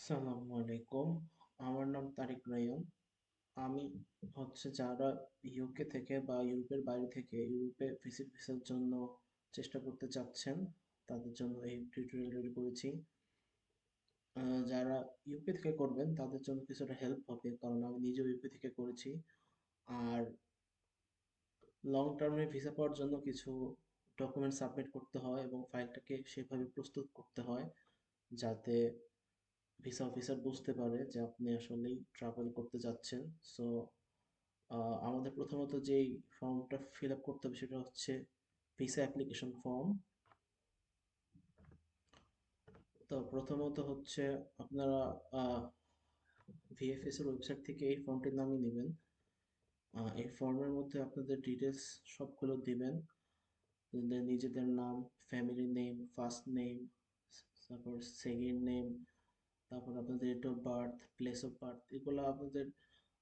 আসসালামু আলাইকুম। আমার নাম তারিক রায়ন। আমি যারা ইউকে থেকে বা ইউরোপের বাইরে থেকে ইউরোপে ভিসার জন্য চেষ্টা করতে চাচ্ছেন তাদের জন্য এই টিউটোরিয়াল রেডি করেছি। যারা ইউকে থেকে করবেন তাদের জন্য কিছুটা হেল্প হবে, কারণ আমি নিজেও ইউকে থেকে করেছি। আর লং টার্মে ভিসা পাওয়ার জন্য কিছু ডকুমেন্ট সাবমিট করতে হয় এবং ফাইলটাকে সেভাবে প্রস্তুত করতে হয় যাতে ভিসা অফিসার বুঝতে পারে যে আপনি আসলেই ট্রাভেল করতে যাচ্ছেন। সো আমাদের প্রথমত যেই ফর্মটা ফিল আপ করতে হবে সেটা হচ্ছে ভিসা অ্যাপ্লিকেশন ফর্ম। তো প্রথমত আপনারা ভিএফএস এর ওয়েবসাইট থেকে এই ফর্মটির নামই নেবেন। এই ফর্মের মধ্যে আপনাদের ডিটেলস সবগুলো দিবেন, আপনাদের নিজেদের নাম, ফ্যামিলি নেম, ফার্স্ট নেম, তারপর সেকেন্ড নেম, তারপর আপনাদের date of birth, place of birth, এগুলো আপনাদের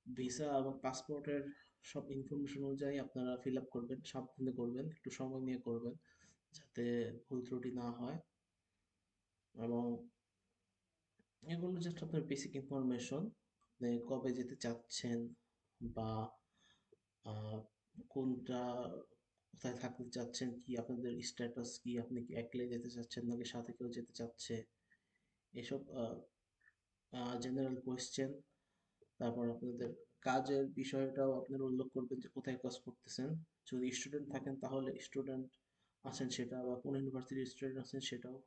ভিসা এবং পাসপোর্টের সব ইনফরমেশন অনুযায়ী আপনারা ফিল আপ করবেন। সাবধানে করবেন, একটু সময় নিয়ে করবেন যাতে ভুল ত্রুটি না হয়। এবং এগুলো জাস্ট আপনার বেসিক ইনফরমেশন, আপনি কবে যেতে চাচ্ছেন বা আহ, কোনটা কোথায় থাকতে চাচ্ছেন, কি আপনাদের স্ট্যাটাস, কি আপনি কি একলাই যেতে চাচ্ছেন নাকি সাথে কেউ যেতে চাচ্ছে, এসব জেনারেল কোয়েশ্চেন। তারপর আপনাদের কাজের বিষয়টাও আপনারা উল্লেখ করবেন যে কোথায় কাজ করতেছেন। যদি স্টুডেন্ট থাকেন তাহলে স্টুডেন্ট আছেন সেটা, বা কোন ইউনিভার্সিটির স্টুডেন্ট আছেন সেটাও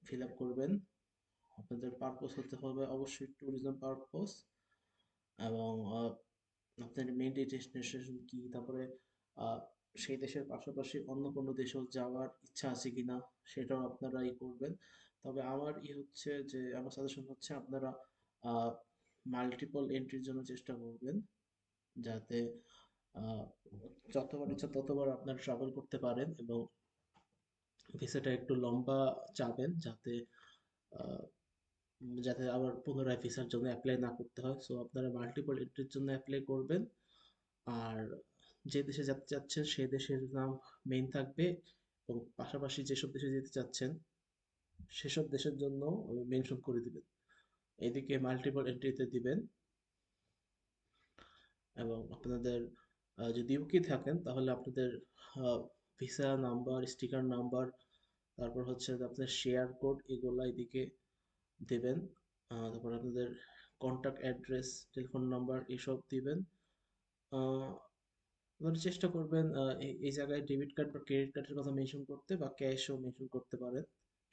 ফিল আপ করবেন। আপনাদের পারপোজ হতে হবে অবশ্যই ট্যুরিজম পারপোজ। এবং আপনার মেইন ডেস্টিনেশন কি, তারপরে আহ, সেই দেশের পাশাপাশি অন্য কোনো দেশেও যাওয়ার ইচ্ছা আছে কিনা সেটাও আপনারা করবেন। তবে আমার সাজেশন হচ্ছে আপনারা মাল্টিপল এন্ট্রির জন্য চেষ্টা করবেন, যাতে আহ, যতবার ইচ্ছা ততবার আপনারা ট্রাভেল করতে পারেন এবং ভিসাটা একটু লম্বা চাবেন, আহ, যাতে আবার পুনরায় ভিসার জন্য অ্যাপ্লাই না করতে হয়। সো আপনারা মাল্টিপল এন্ট্রির জন্য অ্যাপ্লাই করবেন। আর যে দেশে যেতে চাচ্ছেন সেই দেশের নাম মেইন থাকবে, এবং পাশাপাশি যেসব দেশে যেতে চাচ্ছেন সেসব দেশের জন্য মেনশন করে দিবেন, এদিকে মাল্টিপল এন্ট্রিতে দিবেন। এবং আপনাদের যদি ইউকে থাকেন তাহলে আপনাদের ভিসা নাম্বার, স্টিকার নাম্বার, তারপর যে আপনাদের শেয়ার কোড, এগুলা এদিকে দেবেন। তারপর আপনাদের কন্ট্যাক্ট অ্যাড্রেস, টেলিফোন নাম্বার এসব দিবেন। আহ, এবার চেষ্টা করবেন এই জায়গায় ডেবিট কার্ড বা ক্রেডিট কার্ডের কথা মেনশন করতে, বা ক্যাশও মেনশন করতে পারেন।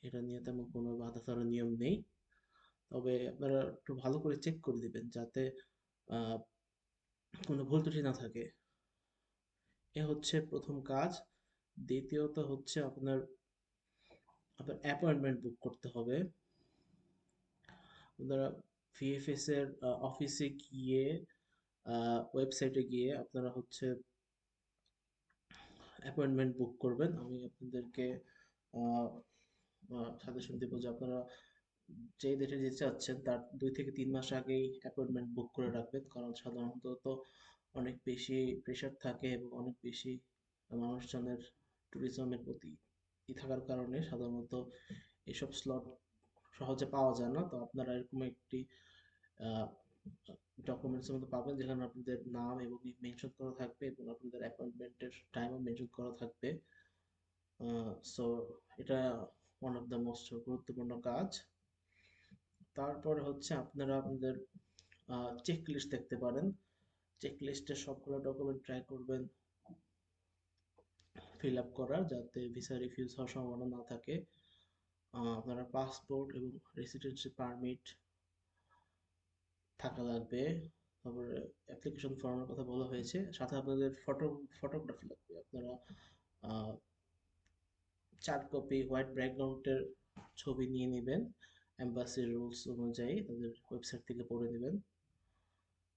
এটা নিয়ে তেমন কোনো বাধা ধরার নিয়ম নেই। তবে আপনারা একটু ভালো করে চেক করে দিবেন যাতে আহ, কোনো ভুল ত্রুটি না থাকে। এ হচ্ছে প্রথম কাজ। দ্বিতীয়ত আপনার আপনার অ্যাপয়েন্টমেন্ট বুক করতে হবে। আপনারা ভিএফএস এর অফিসে গিয়ে, ওয়েবসাইটে গিয়ে আপনারা অ্যাপয়েন্টমেন্ট বুক করবেন। আমি আপনাদেরকে সাজেশন দেবো যে আপনারা যে দেশে যেতে চাচ্ছেন তার 2 থেকে 3 মাস আগেই অ্যাপয়েন্টমেন্ট বুক করে রাখবেন, কারণ সাধারণত অনেক বেশি প্রেশার থাকে এবং অনেক বেশি মানুষজনের ট্যুরিজমের প্রতি থাকার কারণে সাধারণত এসব স্লট সহজে পাওয়া যায় না। তো আপনারা এরকম একটি ডকুমেন্টসের মধ্যে পাবেন যেখানে আপনাদের নাম এবং মেনশন করা থাকবে এবং আপনাদের অ্যাপয়েন্টমেন্টের টাইমও মেনশন করা থাকবে। সো এটা ওয়ান অফ দ্য মোস্ট গুরুত্বপূর্ণ কাজ। তারপরে আপনারা আপনাদের চেক লিস্ট দেখতে পারেন। চেক লিস্টে সবগুলো ডকুমেন্ট ট্রাই করবেন ফিল আপ করার, যাতে ভিসা রিফিউজ হওয়ার সম্ভাবনা না থাকে। আপনারা পাসপোর্ট এবং রেসিডেন্সি পারমিট থাকা লাগবে। তারপরে অ্যাপ্লিকেশন ফর্মের কথা বলা হয়েছে, সাথে আপনাদের ফটোগ্রাফি লাগবে। আপনারা 4 কপি হোয়াইট ব্যাকগ্রাউন্ডের ছবি নিয়ে নেবেন, এম্বাসির রুলস অনুযায়ী তাদের ওয়েবসাইট থেকে পড়ে নেবেন।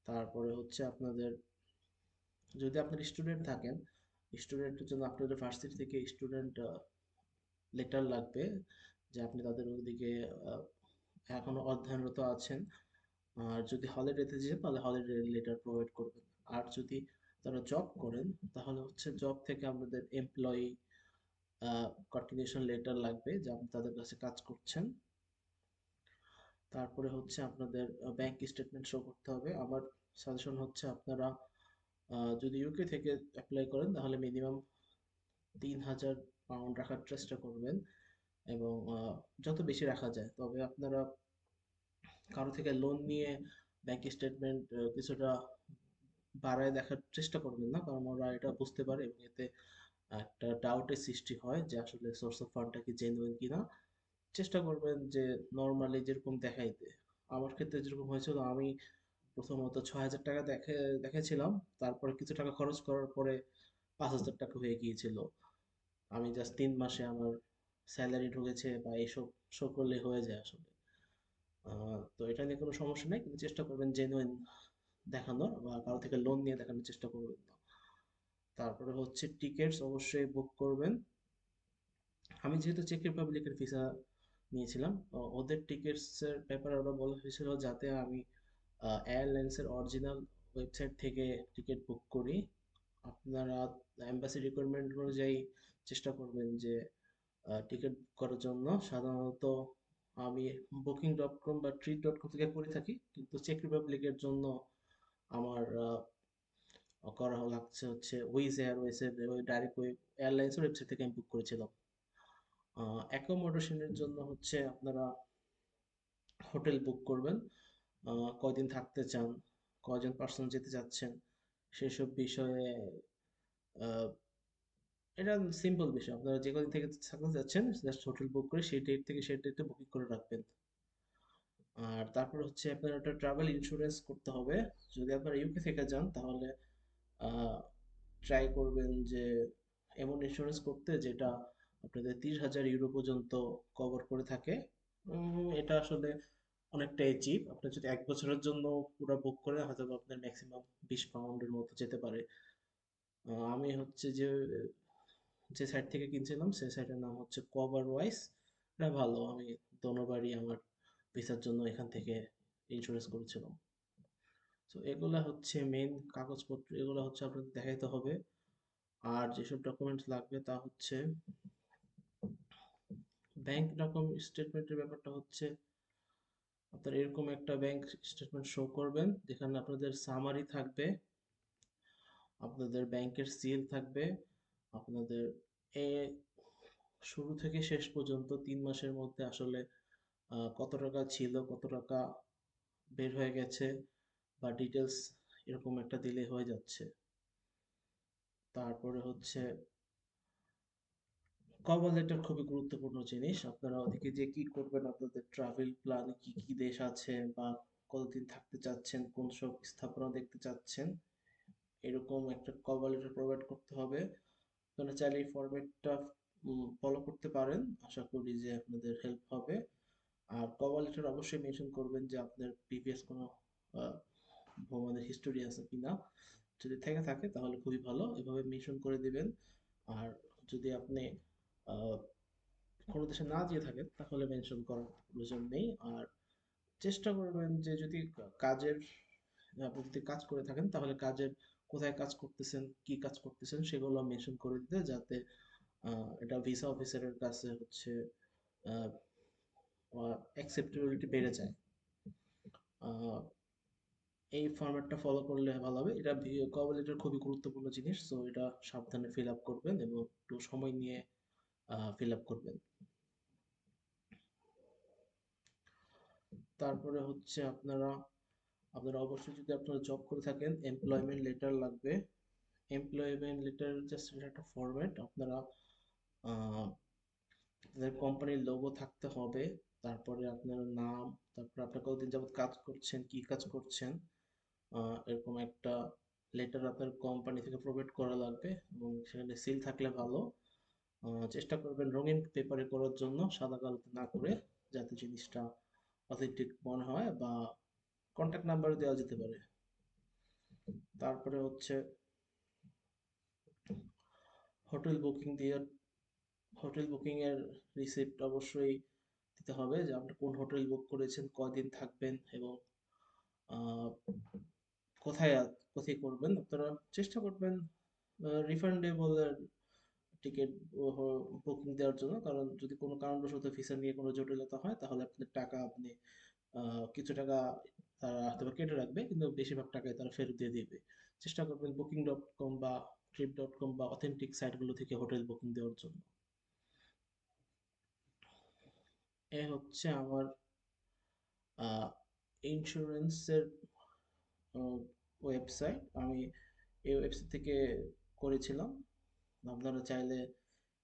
তারপরে আপনাদের, যদি আপনার স্টুডেন্ট থাকেন, স্টুডেন্টের জন্য আপনাদের ভার্সিটি থেকে স্টুডেন্ট লেটার লাগবে যে আপনি তাদের ওদিকে আহ, এখনো অধ্যয়নরত আছেন। আর যদি হলিডেতে যান তাহলে হলিডে লেটার প্রোভাইড করবেন। আর যদি তারা জব করেন তাহলে জব থেকে আপনাদের এমপ্লয়ি কন্টিনিউশন লেটার লাগবে যে আপনি তাদের কাছে কাজ করছেন। তারপরে হচ্ছে আপনাদের ব্যাংক স্টেটমেন্ট শো করতে হবে। আমার সাজেশন হচ্ছে আপনারা যদি ইউকে থেকে অ্যাপ্লাই করেন তাহলে মিনিমাম 3,000 পাউন্ড রাখার চেষ্টা করবেন, এবং যত বেশি রাখা যায়। তবে আপনারা কারো থেকে লোন নিয়ে ব্যাংক স্টেটমেন্ট কিছুটা বাড়ায় দেখার চেষ্টা করবেন না, কারণ ওরা এটা বুঝতে পারে এবং এতে একটা ডাউটের সৃষ্টি হয় যে আসলে সোর্স অফ ফান্ডটা কি জেনুইন কিনা। চেষ্টা করবেন যে নর্মালি যেরকম দেখাইতে। আমার ক্ষেত্রে যেরকম হয়েছিল, আমি প্রথমত 6,000 টাকা দেখেছিলাম, তারপরে কিছু টাকা খরচ করার পরে 5,000 টাকা হয়ে গিয়েছিল। আমি জাস্ট 3 মাসে আমার স্যালারি ঢুকেছে বা এইসব শো করলে হয়ে যায় আসলে। তো এটা নিয়ে কোনো সমস্যা নেই, কিন্তু চেষ্টা করবেন জেনুইন দেখানোর, বা কারো থেকে লোন নিয়ে দেখানোর চেষ্টা করবেন না। তারপরে হচ্ছে টিকেটস অবশ্যই বুক করবেন। আমি যেহেতু চেক রিপাবলিকের ভিসা নিয়েছিলাম, ওদের টিকিটসের ব্যাপারে ওরা বলা হয়েছিল যাতে আমি এয়ারলাইন্সের অরিজিনাল ওয়েবসাইট থেকে টিকিট বুক করি। আপনারা এম্বাসি রিকোয়ারমেন্ট অনুযায়ী চেষ্টা করবেন যে টিকিট বুক করার জন্য। সাধারণত আমি Booking.com বা Trip.com থেকে করে থাকি, কিন্তু চেক রিপাবলিকের জন্য আমার করা লাগছে হচ্ছে উইজ এয়ারওয়েজের ওই ডাইরেক্ট ওই এয়ারলাইন্সের ওয়েবসাইট থেকে আমি বুক করেছিলাম। অ্যাকোমোডেশনের জন্য হচ্ছে আপনারা হোটেল বুক করবেন, কয়দিন থাকতে চান, কয়জন পার্সন যেতে চাচ্ছেন, সেসব বিষয়ে আহ, এটা সিম্পল বিষয়। আপনারা যে কদিন থেকে থাকতে চাচ্ছেন জাস্ট হোটেল বুক করে সেই ডেট থেকে সেই ডেটে বুকিং করে রাখবেন। আর তারপর হচ্ছে আপনার একটা ট্রাভেল ইন্স্যুরেন্স করতে হবে। যদি আপনারা ইউকে থেকে যান তাহলে ট্রাই করবেন যে এমন ইন্স্যুরেন্স করতে যেটা আপনাদের 30,000 ইউরো পর্যন্ত কভার করে থাকে। এটা আসলে অনেকটাই চিপ। আপনি যদি 1 বছরের জন্য পুরো বুক করেন হয়তো বা আপনার ম্যাক্সিমাম 20 পাউন্ডের মতো যেতে পারে। আমি হচ্ছে যে যে সাইট থেকে কিনছিলাম সেই সাইটের নাম হচ্ছে কভার ওয়াইস। এটা ভালো। আমি দোনোবারই আমার ভিসার জন্য এখান থেকে ইন্স্যুরেন্স করেছিলাম। তো এগুলা হচ্ছে মেইন কাগজপত্র, এগুলো হচ্ছে আপনাদের দেখাইতে হবে। আর যেসব ডকুমেন্টস লাগবে তা হচ্ছে ব্যাংক ডকুমেন্ট স্টেটমেন্টের ব্যাপারটা হচ্ছে আপনার এরকম একটা ব্যাংক স্টেটমেন্ট শো করবেন যেখানে আপনাদের সামারি থাকবে, আপনাদের ব্যাংকের সিল থাকবে, আপনাদের এ শুরু থেকে শেষ পর্যন্ত 3 মাসের মধ্যে আসলে কত টাকা ছিল, কত টাকা বের হয়ে গেছে বা ডিটেলস এরকম একটা দিলে হয়ে যাচ্ছে। তারপরে হচ্ছে কভার লেটার খুবই গুরুত্বপূর্ণ জিনিস। আপনারা ওদিকে যে কি করবেন, আপনাদের ট্রাভেল প্ল্যানে কি কি দেশ আছে বা কতদিন থাকতে চাচ্ছেন, কোন সব স্থাপনা দেখতে চাচ্ছেন, এরকম একটা কভার লেটার প্রোভাইড করতে হবে। আপনারা চাইলে এই ফরম্যাটটা ফলো করতে পারেন, আশা করি যে আপনাদের হেল্প হবে। আর কভার লেটার অবশ্যই মেনশন করবেন যে আপনার প্রিভিয়াস কোনো আহ, ভ্রমণের হিস্টোরি আছে কিনা। যদি থেকে থাকে তাহলে খুবই ভালো, এভাবে মেনশন করে দিবেন। আর যদি আপনি আহ, কোনো দেশে না যেয়ে থাকেন তাহলে মেনশন করার প্রয়োজন নেই। আর চেষ্টা করবেন যে যদি কাজের আপনি যদি কাজ করে থাকেন তাহলে কাজের কোথায় কাজ করতেছেন, কি কাজ করতেছেন সেগুলো মেনশন করে দিতে, যাতে এটা ভিসা অফিসারের কাছে হচ্ছে অ্যাকসেপ্টেবিলিটি বেড়ে যায়। আহ, এই ফরম্যাটটা ফলো করলে ভালো হবে। এটা কভার লেটার খুবই গুরুত্বপূর্ণ জিনিস, সো এটা সাবধানে ফিল আপ করবেন এবং একটু সময় নিয়ে ফিল আপ করবেন। তারপরে হচ্ছে আপনারা আপনারা অবশ্যই যদি আপনারা জব করে থাকেন এমপ্লয়মেন্ট লেটার লাগবে। এমপ্লয়মেন্ট লেটার জাস্ট একটা ফরম্যাট। আপনারা আপনাদের কোম্পানির লোগো থাকতে হবে, তারপরে আপনার নাম, তারপরে আপনার কতদিন যাবত কাজ করছেন, কি কাজ করছেন, এরকম একটা লেটার আপনার কোম্পানি থেকে প্রোভাইড করা লাগবে, এবং সেখানে সিল থাকলে ভালো। চেষ্টা করবেন রঙিন পেপারে করার জন্য, সাদা কালোতে না করে, যাতে জিনিসটা অথেন্টিক মনে হয়, বা কন্ট্যাক্ট নাম্বার দেওয়া যেতে পারে। তারপরে হচ্ছে হোটেল বুকিং দিয়ে হোটেল বুকিং এর রিসিপ্ট অবশ্যই দিতে হবে যে আপনি কোন হোটেল বুক করেছেন, কয়দিন থাকবেন, এবং আহ, কোথায় কোথায় করবেন। আপনারা চেষ্টা করবেন রিফান্ডেবল টিকিট বুকিং দেওয়ার জন্য, কারণ যদি কোনো কারণবশত ভিসা নিয়ে কোনো জটিলতা হয় তাহলে আপনার টাকা আপনি কিছু টাকা তারা হয়তো কেটে রাখবে, কিন্তু বেশিরভাগ টাকাই তারা ফেরত দিয়ে দিবে। চেষ্টা করবেন Booking.com বা Trip.com বা অথেন্টিক সাইটগুলো থেকে হোটেল বুকিং দেওয়ার জন্য। এ হচ্ছে আমার ইন্স্যুরেন্সের ওয়েবসাইট। আমি এই ওয়েবসাইট থেকে করেছিলাম। আপনারা চাইলে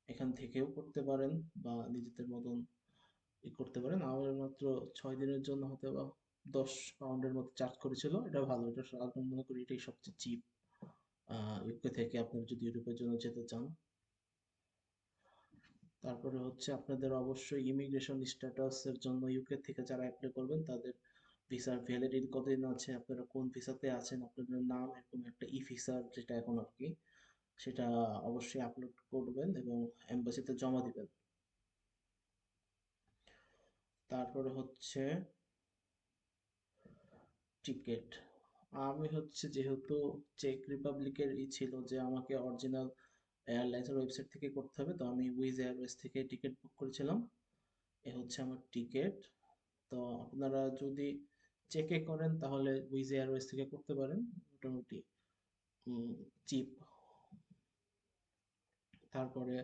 এখান থেকেও করতে পারেন বা নিজেদের মতন করতে পারেন। আমার মাত্র 6 দিনের জন্য হয়তো বা 10 পাউন্ডের মতো চার্জ করেছিল। এটা ভালো, এটা আমি মনে করি এটাই সবচেয়ে চিপ ইউকে থেকে আপনারা যদি ইউরোপের জন্য যেতে চান। তারপরে হচ্ছে আপনাদের অবশ্যই ইমিগ্রেশন স্ট্যাটাসের জন্য ইউকে থেকে যারা অ্যাপ্লাই করবেন তাদের ভিসার ভ্যালিডিটি কতদিন আছে, আপনারা কোন ভিসাতে আছেন, আপনাদের নাম এরকম একটা ই ভিসার যেটা এখন আর কি, সেটা অবশ্যই আপলোড করবেন এবং এম্বাসিতে জমা দিবেন। তারপরে হচ্ছে টিকিট। আমি হচ্ছে যেহেতু চেক রিপাবলিকের ছিল যে আমাকে অরিজিনাল এয়ারলাইন্সের ওয়েবসাইট থেকে করতে হবে, তো আমি উইজ এয়ারওয়েজ থেকে টিকিট বুক করেছিলাম। এ হচ্ছে আমার টিকিট। তো আপনারা যদি চেকে করেন তাহলে উইজ এয়ারওয়েজ থেকে করতে পারেন, মোটামুটি চিপ। তারপরে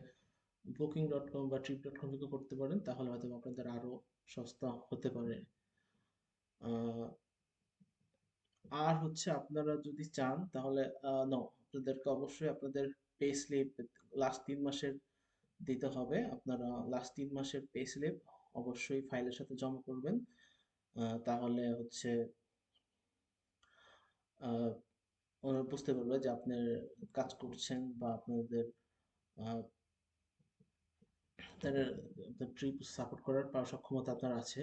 Booking.com বা Trip.com থেকে করতে পারেন, তাহলে হয়তো আপনাদের আরো সস্তা হতে পারে। আহ, আর হচ্ছে আপনারা যদি চান তাহলে নো, আপনাদেরকে অবশ্যই আপনাদের পে স্লিপ লাস্ট 3 মাসের দিতে হবে। আপনারা লাস্ট 3 মাসের পে স্লিপ অবশ্যই ফাইলের সাথে জমা করবেন। তাহলে হচ্ছে আহ, ওরা বুঝতে পারবে যে আপনি কাজ করছেন বা আপনাদের আহ, তার ট্রিপ সাপোর্ট করার সক্ষমতা আপনার আছে।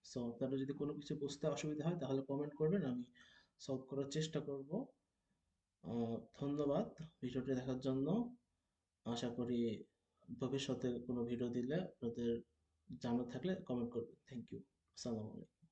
সো আপনারা যদি কোনো কিছু বুঝতে অসুবিধা হয় তাহলে কমেন্ট করবেন, আমি সলভ করার চেষ্টা করব। ধন্যবাদ ভিডিওটি দেখার জন্য। আশা করি ভবিষ্যতে কোনো ভিডিও দিলে আপনাদের জানা থাকলে কমেন্ট করবেন। Thank you. আসসালামু আলাইকুম।